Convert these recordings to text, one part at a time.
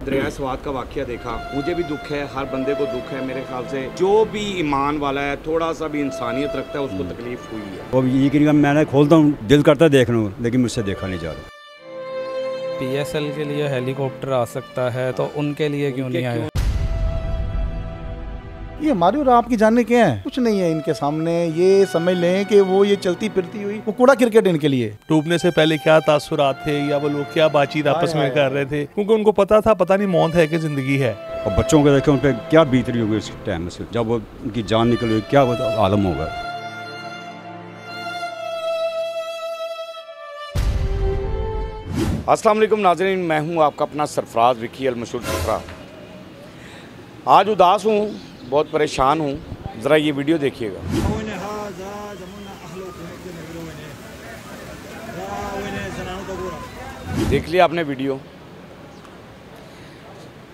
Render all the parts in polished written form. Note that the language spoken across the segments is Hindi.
दरिया स्वात का वाकया देखा, मुझे भी दुख है, हर बंदे को दुख है। मेरे ख्याल से जो भी ईमान वाला है, थोड़ा सा भी इंसानियत रखता है, उसको तकलीफ हुई है। वो ये कि मैंने खोलता हूँ, दिल करता है देख लूँ, लेकिन मुझसे देखा नहीं जा रहा। PSL के लिए हेलीकॉप्टर आ सकता है तो उनके लिए क्यों नहीं आया? ये हमारी और आपकी जानने क्या है, कुछ नहीं है इनके सामने। ये समझ लें कि वो ये चलती फिरती हुई वो कूड़ा क्रिकेट इनके लिए। डूबने से पहले क्या तासुरात थे या वो लोग क्या बातचीत आपस में कर रहे थे, क्योंकि उनको पता था पता नहीं मौत है कि जिंदगी है। और बच्चों को देखें, उन पर क्या बीत रही होगी इस टाइम से, जब वो उनकी जान निकल गई, क्या वो आलम होगा। अस्सलाम वालेकुम नाज़रीन, मैं हूं आपका अपना सरफराज विकी अल मशहूर सुफरा। आज उदास हूं, बहुत परेशान हूं। ज़रा ये वीडियो देखिएगा। देख लिया आपने वीडियो।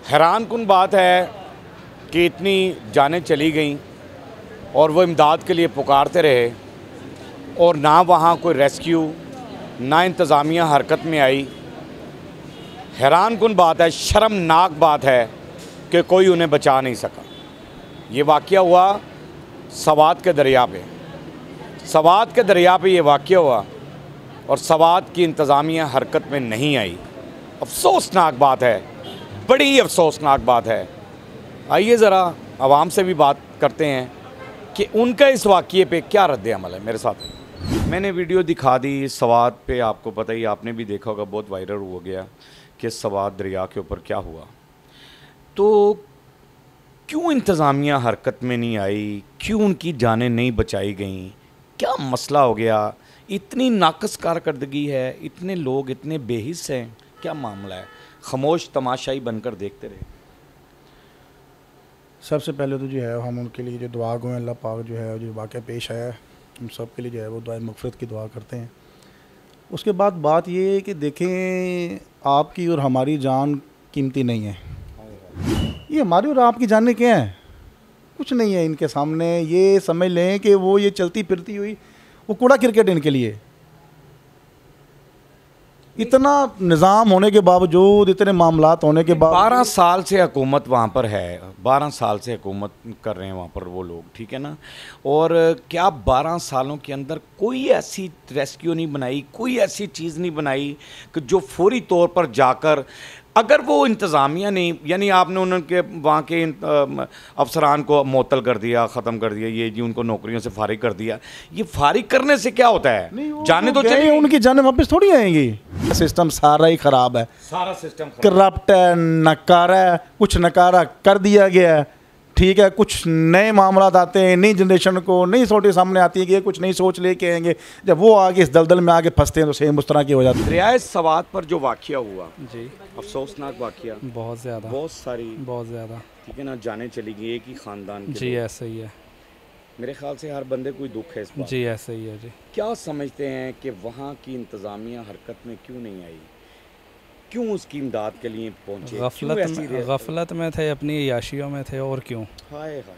हैरान कुन बात है कि इतनी जानें चली गईं और वो इमदाद के लिए पुकारते रहे और ना वहाँ कोई रेस्क्यू, ना इंतज़ामिया हरकत में आई। हैरान कुन बात है, शर्मनाक बात है कि कोई उन्हें बचा नहीं सका। ये वाक़या हुआ सवात के दरिया पे। सवात के दरिया पे ये वाक़या हुआ और सवात की इंतज़ामिया हरकत में नहीं आई। अफसोसनाक बात है, बड़ी अफसोसनाक बात है। आइए ज़रा आवाम से भी बात करते हैं कि उनका इस वाक़ये पे क्या रद्द-ए-अमल है। मेरे साथ मैंने वीडियो दिखा दी सवात पे, आपको पता ही, आपने भी देखा होगा, बहुत वायरल हो गया कि सवात दरिया के ऊपर क्या हुआ। तो क्यों इंतज़ामिया हरकत में नहीं आई, क्यों उनकी जानें नहीं बचाई गईं, क्या मसला हो गया? इतनी नाकस कारकर्दगी है, इतने लोग इतने बेहिस हैं, क्या मामला है? खामोश तमाशाई बनकर देखते रहे। सबसे पहले तो जो है हम उनके लिए जो दुआ गो अल्लाह पाक जो है जो वाक़या पेश आया, हम सब के लिए जो है वो दुआ मग़फ़िरत की दुआ करते हैं। उसके बाद बात ये है कि देखें, आपकी और हमारी जान कीमती नहीं है। ये हमारी और आपकी जानने क्या है, कुछ नहीं है इनके सामने। ये समझ लें कि वो ये चलती फिरती हुई वो कूड़ा क्रिकेट इनके लिए। इतना निज़ाम होने के बावजूद, इतने मामलात होने के बाद 12 साल से हुकूमत वहाँ पर है, 12 साल से हुकूमत कर रहे हैं वहाँ पर वो लोग, ठीक है ना। और क्या 12 सालों के अंदर कोई ऐसी रेस्क्यू नहीं बनाई, कोई ऐसी चीज़ नहीं बनाई कि जो फौरी तौर पर जाकर, अगर वो इंतज़ामिया नहीं, यानी आपने उनके वहाँ के अफसरान को मुअत्तल कर दिया, ख़त्म कर दिया, ये जी उनको नौकरियों से फारिग कर दिया, ये फारिग करने से क्या होता है? जाने तो चाहिए, उनकी जानें वापस थोड़ी आएंगी। सिस्टम सारा ही ख़राब है, सारा सिस्टम करप्ट है, नकारा है, कुछ नकारा कर दिया गया है, ठीक है। कुछ नए मामलात आते हैं, नई जनरेशन को नई सोचें सामने आती है कि कुछ नई सोच लेके आएंगे, जब वो आगे इस दलदल में आगे फंसते हैं तो सेम उस तरह की हो जाती है। दरिया सवात पर जो वाक़या हुआ जी, अफसोसनाक वाक़या, बहुत ज़्यादा, बहुत ज़्यादा, ठीक है ना। जाने चली गई एक ही ख़ानदान के जी, लोग। ऐसा ही है। मेरे ख्याल से हर बंदे कोई दुख है इस बात। जी, ऐसा ही है जी। क्या समझते हैं कि वहाँ की इंतज़ामिया हरकत में क्यों नहीं आई, क्यों उसकी इमदाद के लिए पहुँचे? गफलत में थे, अपनी याशियों में थे, और क्यों। हाय हाय।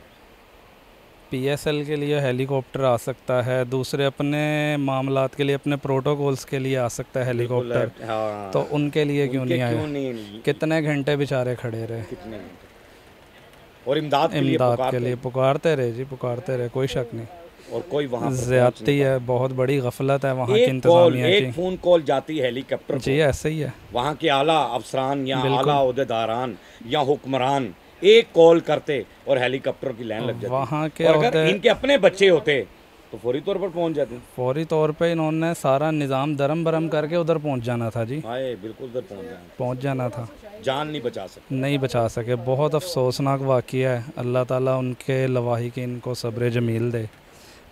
PSL के लिए हेलीकॉप्टर आ सकता है, दूसरे अपने मामलात के लिए, अपने प्रोटोकॉल्स के लिए आ सकता है हेलीकॉप्टर, हाँ, तो उनके लिए क्यों नहीं आया? नहीं? कितने घंटे बेचारे खड़े रहे, कितने घंटे, और इमदाद के लिए पुकारते रहे जी, पुकारते रहे, कोई शक नहीं। और कोई वहाँ ज़्यादती है, बहुत बड़ी गफलत है वहाँ की इंतज़ामिया की। एक फ़ोन कॉल जाती है हेलीकॉप्टर जी, ऐसे ही है। वहाँ के आला अफसरान या आला ओहदेदारान या हुक्मरान एक कॉल करते और हेलीकॉप्टर की लाइन लग जाती। वहाँ के और अगर इनके अपने बच्चे होते तो फौरी तौर पर पहुँच जाते। फौरी तौर पे इन्होंने सारा निज़ाम दरम बरम करके उधर पहुँच जाना था जी। हाय, बिल्कुल उधर पहुँच जाना था। जान नहीं बचा सके। बहुत अफसोसनाक वाक़या है। अल्लाह ताला उनके लवाही की इनको सब्र जमील दे,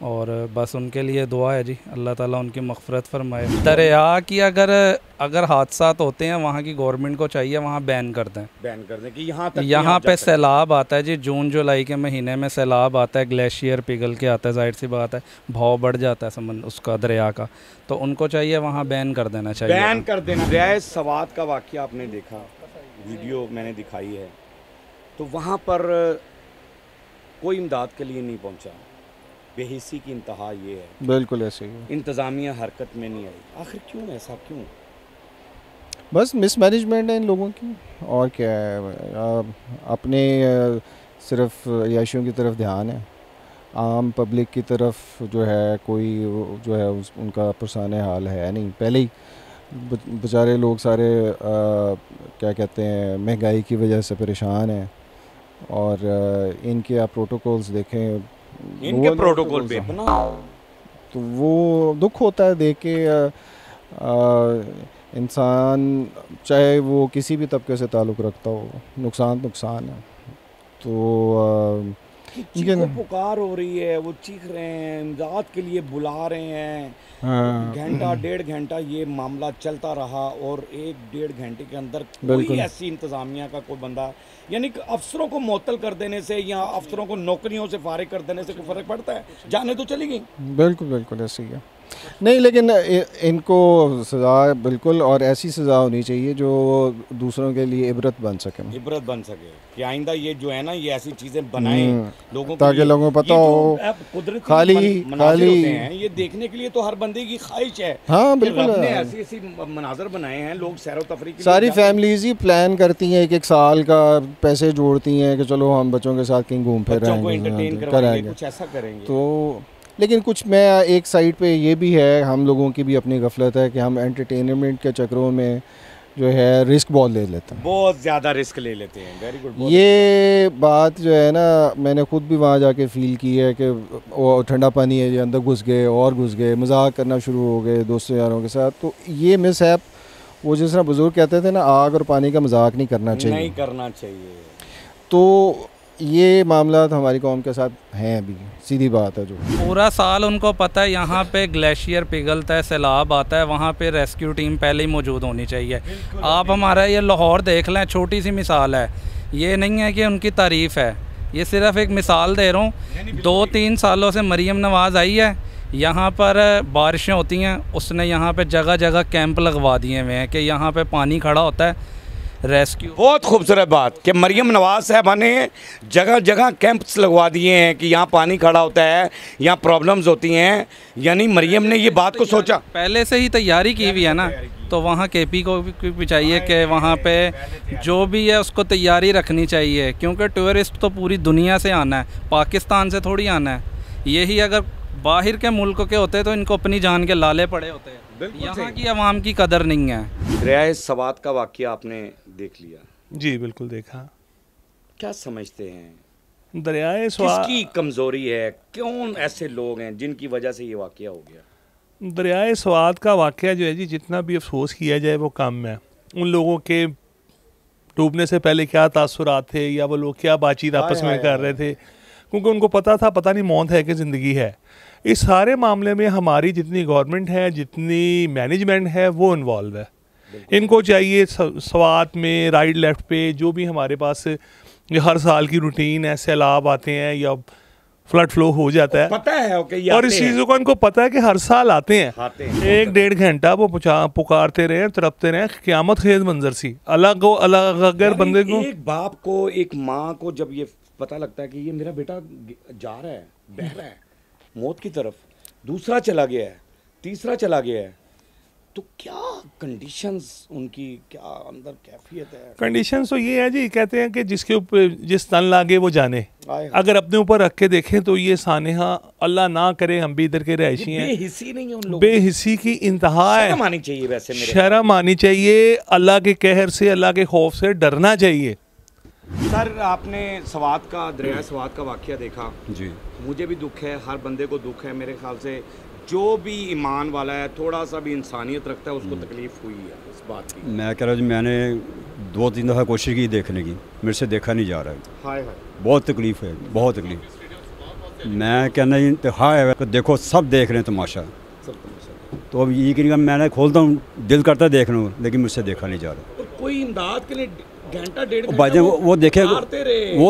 और बस उनके लिए दुआ है जी, अल्लाह ताला उनकी मग़फ़िरत फरमाए। दरिया की अगर हादसात होते हैं, वहाँ की गवर्नमेंट को चाहिए वहाँ बैन कर दें कि यहाँ पे सैलाब आता है जी, जून जुलाई के महीने में सैलाब आता है, ग्लेशियर पिघल के आता है, ज़ाहिर सी बात है, भाव बढ़ जाता है समंदर उसका, दरिया का, तो उनको चाहिए वहाँ बैन कर देना चाहिए। बैन कर देना। दरिया सवात का वाक़या आपने देखा, वीडियो मैंने दिखाई है, तो वहाँ पर कोई इमदाद के लिए नहीं पहुँचा। बेहिसी की इंतहा ये है। बिल्कुल ऐसे ही। इंतज़ामिया हरकत में नहीं आई, आखिर क्यों, ऐसा क्यों? बस मिसमैनेजमेंट है इन लोगों की। और क्या है, अपने सिर्फ याशियों की तरफ ध्यान है, आम पब्लिक की तरफ जो है कोई जो है उनका पुरसान हाल है नहीं। पहले ही बेचारे लोग सारे क्या कहते हैं महंगाई की वजह से परेशान हैं, और इनके आप प्रोटोकॉल्स देखें, इनके प्रोटोकॉल पे तो वो दुख होता है देख के। इंसान चाहे वो किसी भी तबके से ताल्लुक़ रखता हो, नुकसान है। तो को पुकार हो रही है, वो चीख रहे हैं, इमदाद के लिए बुला रहे हैं। घंटा 1.5 घंटा ये मामला चलता रहा, और 1-1.5 घंटे के अंदर कोई ऐसी इंतज़ामिया का कोई बंदा, यानी कि अफसरों को मुअत्तल कर देने से या अफसरों को नौकरियों से फारिग कर देने से कोई फ़र्क पड़ता है? जाने तो चली गई। बिल्कुल ऐसे ही है। नहीं, लेकिन इनको सज़ा बिल्कुल, और ऐसी सज़ा होनी चाहिए जो दूसरों के लिए इबरत बन सके कि आइंदा ये जो है ना, ये ऐसी चीज़ें बनाएं लोगों को, ताकि लोगों को पता हो। खाली हैं ये देखने के लिए तो हर बंदे की ख्वाहिश है। हाँ बिल्कुल, ऐसी मनाजर बनाए हैं, लोग सैर तफरी के सारी फैमिलीज ही प्लान करती हैं, एक साल का पैसे जोड़ती हैं कि चलो हम बच्चों के साथ कहीं घूम फिर कराएंगे, कुछ ऐसा करेंगे। तो लेकिन कुछ मैं एक साइड पे ये भी है, हम लोगों की भी अपनी गफलत है कि हम एंटरटेनमेंट के चक्करों में जो है रिस्क बहुत ले लेते हैं, बहुत ज़्यादा रिस्क ले लेते हैं। Very good. ये बात जो है ना, मैंने खुद भी वहाँ जाके फील की है कि वो ठंडा पानी है, ये अंदर घुस गए, मजाक करना शुरू हो गए दोस्तों यारों के साथ। तो ये मिसहैप, वो जिस तरह बुजुर्ग कहते थे ना, आग और पानी का मजाक नहीं करना चाहिए। तो ये मामला हमारी कौम के साथ हैं अभी, सीधी बात है। जो पूरा साल उनको पता है यहाँ पे ग्लेशियर पिघलता है, सैलाब आता है, वहाँ पे रेस्क्यू टीम पहले ही मौजूद होनी चाहिए। आप हमारा ये लाहौर देख लें, छोटी सी मिसाल है, ये नहीं है कि उनकी तारीफ़ है, ये सिर्फ एक मिसाल दे रहा हूँ। 2-3 सालों से मरीम नवाज़ आई है, यहाँ पर बारिशें होती हैं, उसने यहाँ पे जगह जगह कैंप लगवा दिए हुए हैं कि यहाँ पे पानी खड़ा होता है, रेस्क्यू। बहुत खूबसूरत बात कि मरीम नवाज साहबा ने जगह जगह कैंप्स लगवा दिए हैं कि यहाँ पानी खड़ा होता है, यहाँ प्रॉब्लम्स होती हैं। यानी मरीम ने ये बात को सोचा, पहले से ही तैयारी की हुई है ना, तो वहाँ केपी को भी चाहिए कि वहाँ पे जो भी है उसको तैयारी रखनी चाहिए, क्योंकि टूरिस्ट तो पूरी दुनिया से आना है, पाकिस्तान से थोड़ी आना है। यही अगर बाहर के मुल्क के होते तो इनको अपनी जान के लाले पड़े होते हैं। यहाँ की आवाम की कदर नहीं है। दरियाए सवात का वाक़या आपने देख लिया? जी बिल्कुल देखा। क्या समझते हैं दरियाए सवात किसकी कमज़ोरी है, कौन ऐसे लोग हैं जिनकी वजह से ये वाक़या हो गया? दरियाए सवात का वाक़या जो है जी, जितना भी अफसोस किया जाए वो कम है। उन लोगों के डूबने से पहले क्या तासुरात थे, या वो लोग क्या बातचीत आपस में कर रहे थे, क्योंकि उनको पता था पता नहीं मौत है कि ज़िंदगी है। इस सारे मामले में हमारी जितनी गवर्नमेंट है, जितनी मैनेजमेंट है, वो इन्वॉल्व है। इनको चाहिए सवात में राइट लेफ़्ट पे जो भी हमारे पास हर साल की रूटीन है, सैलाब आते हैं या फ्लड फ्लो हो जाता है, पता है और इस चीज़ों को इनको पता है कि हर साल आते हैं। 1-1.5 घंटा वो पुकारते रहे, तड़पते रहे, क़यामत खेज मंजर सी अलग हो अलग। अगर बंदे को, एक बाप को, एक माँ को जब ये पता लगता है कि ये मेरा बेटा जा रहा है, बह रहा है मौत की तरफ, दूसरा चला गया है, तीसरा चला गया है, तो क्या कंडीशंस उनकी, क्या अंदर कैफियत है? कंडीशंस तो ये है जी, कहते हैं कि जिसके ऊपर जिस तन लागे वो जाने। अगर अपने ऊपर रख के देखें तो ये सानेहा, अल्लाह ना करे हम भी इधर के रहायशी हैं, बेहिस्सी नहीं है उन लोगों, बेहिस्सी की इंतहा है। शर्म आनी चाहिए, वैसे शर्म आनी चाहिए, अल्लाह के कहर से, अल्लाह के खौफ से डरना चाहिए। सर आपने सवात का, दरिया सवात का वाक़या देखा जी, मुझे भी दुख है, हर बंदे को दुख है। मेरे ख्याल से जो भी ईमान वाला है, थोड़ा सा भी इंसानियत रखता है, उसको तकलीफ़ हुई है इस बात की। मैं कह रहा हूँ, मैंने 2-3 दफ़ा कोशिश की देखने की, मेरे से देखा नहीं जा रहा है। हाय बहुत तकलीफ़ है, बहुत तकलीफ़। मैं कहना इंतहा है कि देखो सब देख रहे हैं तमाशा, तो अब ये कि मैंने खोलता हूँ, दिल करता है देख लूँ, लेकिन मुझसे देखा नहीं जा रहा। कोई इमदाद के लिए घंटा 1.5 भाई वो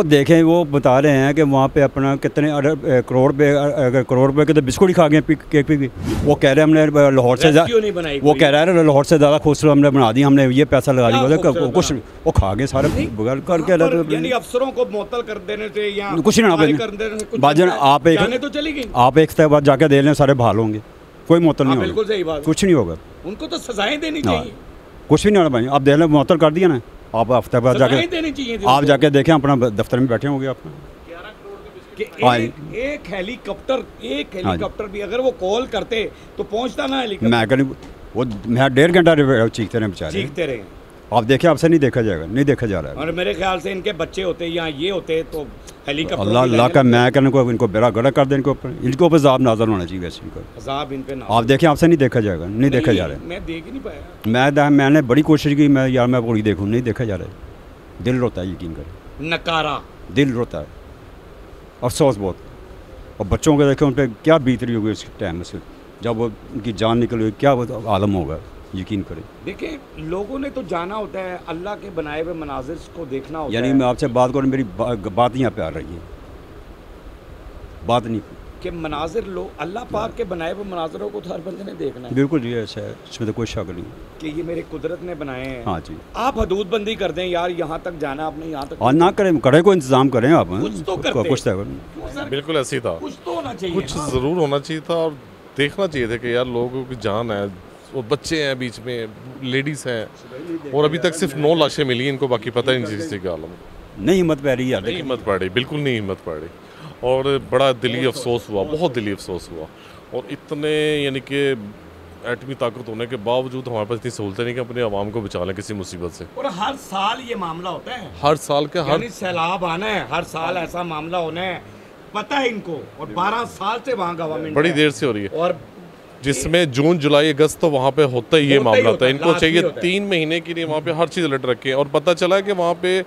देखें, वो बता रहे हैं कि वहाँ पे अपना कितने करोड़ रुपए के तो बिस्कुट ही खा गए, केक पी। वो कह रहे हैं हमने लाहौर से, वो कह रहा है लाहौर से ज़्यादा खूबसूरत हमने बना दी, हमने ये पैसा लगा दिया, कुछ वो खा गए सारे बगैर करके। अफसरों को मुअत्तल कर देने से या कुछ नहीं, भाजन आप एक स्टेप बाद जाके दे लें, सारे बहाल होंगे, कोई मुअत्तल नहीं होगा, कुछ नहीं होगा, उनको तो सजाएं देनी चाहिए। कुछ भी नहीं होना भाई, आप देख लें, मुअत्तल कर दिया ना, आप हफ्ते बाद जाके देनी चाहिए थी आप जाके देखें, अपना दफ्तर में बैठे होंगे आप। कि एक हेलीकॉप्टर भी अगर वो कॉल करते तो पहुंचता ना हेलीकॉप्टर। मैं कहीं वो मैं 1.5 घंटा चीखते रहे बेचारे, चीखते रहे। आप देखें, आपसे नहीं देखा जाएगा, नहीं देखा जा रहा है। और मेरे ख्याल से इनके बच्चे होते या ये होते तो हेलीकॉप्टर अल्लाह का मैं कहने को इनको बेड़ा गड़ा कर दें, इनके ऊपर अज़ाब नाज़िल होना चाहिए वैसे इनको। अज़ाब इन पे ना, आप देखें, आपसे नहीं देखा जाएगा, नहीं देखा जा रहा है। मैं देख ही नहीं पाया। मैंने बड़ी कोशिश की, मैं यार मैं पूरी देखूँ, नहीं देखा जा रहा है। दिल रोता है, यकीन करें, नकारा दिल रोता है, अफसोस बहुत। और बच्चों को देखें, उन पर क्या बीत रही होगी उस टाइम से, जब वो उनकी जान निकल गई, क्या वो आलम होगा, यकीन करें। देखिए लोगों ने तो जाना होता है, अल्लाह के बनाए हुए मनाजिर को देखना होता है। यानी मैं आपसे बात करूँ, मेरी बात यहाँ पे आ रही है, बात नहीं कि मनाजिर लोग अल्लाह पाक के बनाए हुए मनाजिरों को तो हर बंदे ने देखना है। बिल्कुल जी, ऐसा है, इसमें तो कोई शक नहीं कि ये मेरे कुदरत ने बनाए हैं। हाँ जी, आप हदूदबंदी कर दें यार, यहाँ तक जाना आपने, यहाँ तक और ना करें, कड़े को इंतजाम करें आप, कुछ तो करते। कुछ तो बिल्कुल ऐसे ही था, कुछ तो होना चाहिए, कुछ ज़रूर होना चाहिए था। और देखना चाहिए था कि यार लोगों की जान है, वो बच्चे हैं, बीच में लेडीज़ हैं, और अभी तक सिर्फ 9 लाशें मिली इनको, बाकी पता ही नहीं किसी का आलम। नहीं हिम्मत पै रही है, नहीं हिम्मत पड़ रही, बिल्कुल नहीं हिम्मत पड़ रही। और बड़ा दिली अफसोस हुआ, बहुत दिली अफसोस हुआ। और इतने यानी कि एटमी ताकत होने के बावजूद हमारे पास इतनी सहूलतें नहीं कि अपने आवाम को बचा लें किसी मुसीबत से। और हर साल ये मामला होता है, हर साल के हर सैलाब आना है, हर साल ऐसा मामला होना है, पता है इनको। और 12 साल से वहाँ गवर्नमेंट बड़ी देर से हो रही है, और जिसमें जून जुलाई अगस्त तो वहाँ पे होता ही ये मामला होता है। इनको चाहिए होता है। 3 महीने के लिए वहाँ पे हर चीज़ अलर्ट रखें। और पता चला कि वहाँ पे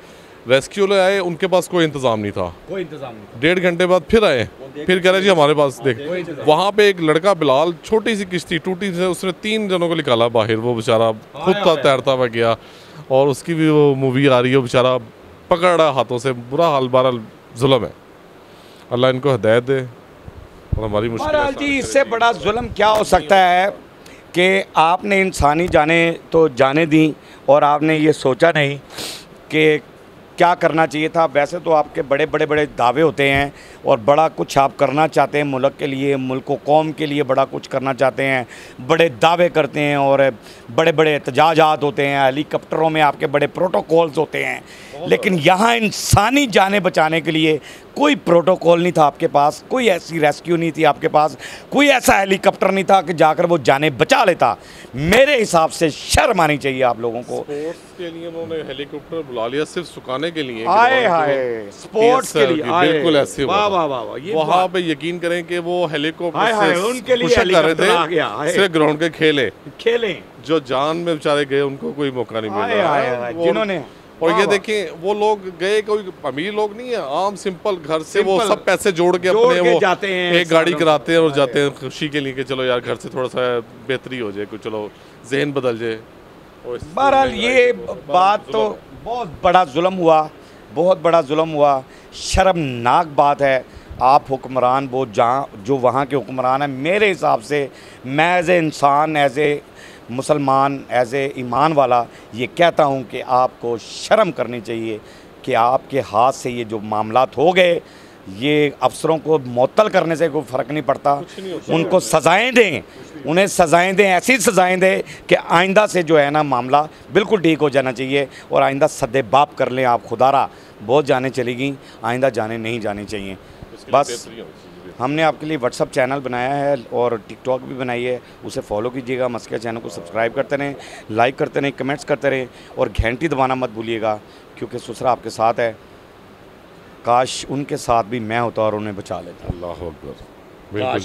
रेस्क्यू ले आए, उनके पास कोई इंतज़ाम नहीं था, कोई इंतजाम नहीं। 1.5 घंटे बाद फिर आए, फिर कह रहे जी हमारे पास देख। वहाँ पे एक लड़का बिलाल, छोटी सी किश्ती टूटी से, उसने 3 जनों को निकाला बाहर, वो बेचारा खुद था तैरता हुआ गया। और उसकी भी वो मूवी आ रही है, वो बेचारा पकड़ रहा हाथों से, बुरा हाल, बहरहाल जुल्म है। अल्लाह इनको हिदायत दे और हमारी मुश्किल जी। इससे बड़ा जुल्म क्या हो सकता है कि आपने इंसानी जाने तो जाने दी और आपने ये सोचा नहीं कि क्या करना चाहिए था। वैसे तो आपके बड़े बड़े दावे होते हैं और बड़ा कुछ आप करना चाहते हैं मुल्क के लिए, मुल्क व कौम के लिए बड़ा कुछ करना चाहते हैं, बड़े दावे करते हैं और बड़े बड़े एहतजाजात होते हैं, हेलीकॉप्टरों में आपके बड़े प्रोटोकॉल्स होते हैं। लेकिन यहाँ इंसानी जानें बचाने के लिए कोई प्रोटोकॉल नहीं था आपके पास, कोई ऐसी रेस्क्यू नहीं थी आपके पास, कोई ऐसा हेलीकॉप्टर नहीं था कि जाकर वो जानें बचा लेता। मेरे हिसाब से शर्म आनी चाहिए आप लोगों को। स्पोर्ट्स के लिए उन्होंने हेलीकॉप्टर बुला लिया, सिर्फ सुखाने के लिए। आए हाय, स्पोर्ट्स के लिए बिल्कुल ऐसे वाह वाह वाह। ये वहाँ पे यकीन करें कि वो हेलीकॉप्टर से उनके लिए हेलीकॉप्टर आ गया, सिर्फ ग्राउंड के खेले जो जान में बेचारे गए, उनको कोई मौका नहीं मिला जिन्होंने। और ये देखिए वो लोग गए, कोई अमीर लोग नहीं है, आम सिंपल घर से वो सब पैसे जोड़ के अपने वो जाते हैं, एक गाड़ी कराते हैं और जाते हैं खुशी के लिए कि चलो यार घर से थोड़ा सा बेहतरी हो जाए, कुछ चलो जहन बदल जाए। बहरहाल ये बात तो बहुत बड़ा जुल्म हुआ, बहुत बड़ा जुल्म हुआ, शर्मनाक बात है। आप हुक्मरान वो जो वहाँ के हुक्मरान हैं, मेरे हिसाब से मैं एज ए इंसान, एज ए मुसलमान, एज ए ईमान वाला ये कहता हूँ कि आपको शर्म करनी चाहिए कि आपके हाथ से ये जो मामलात हो गए, ये अफसरों को मुअत्तल करने से कोई फ़र्क नहीं पड़ता। उनको सज़ाएँ दें, उन्हें सज़ाएँ दें, ऐसी सज़ाएँ दें कि आइंदा से जो है ना मामला बिल्कुल ठीक हो जाना चाहिए। और आइंदा सद्दे बाप कर लें आप, खुदारा बहुत जाने चली गई, आइंदा जाने नहीं जानी चाहिए। बस हमने आपके लिए व्हाट्सअप चैनल बनाया है और टिकटॉक भी बनाई है, उसे फॉलो कीजिएगा। मस्किया चैनल को सब्सक्राइब करते रहें, लाइक करते रहें, कमेंट्स करते रहें और घंटी दबाना मत भूलिएगा, क्योंकि ससुरा आपके साथ है। काश उनके साथ भी मैं होता और उन्हें बचा लेता। अल्लाह अकबर। बिल्कुल।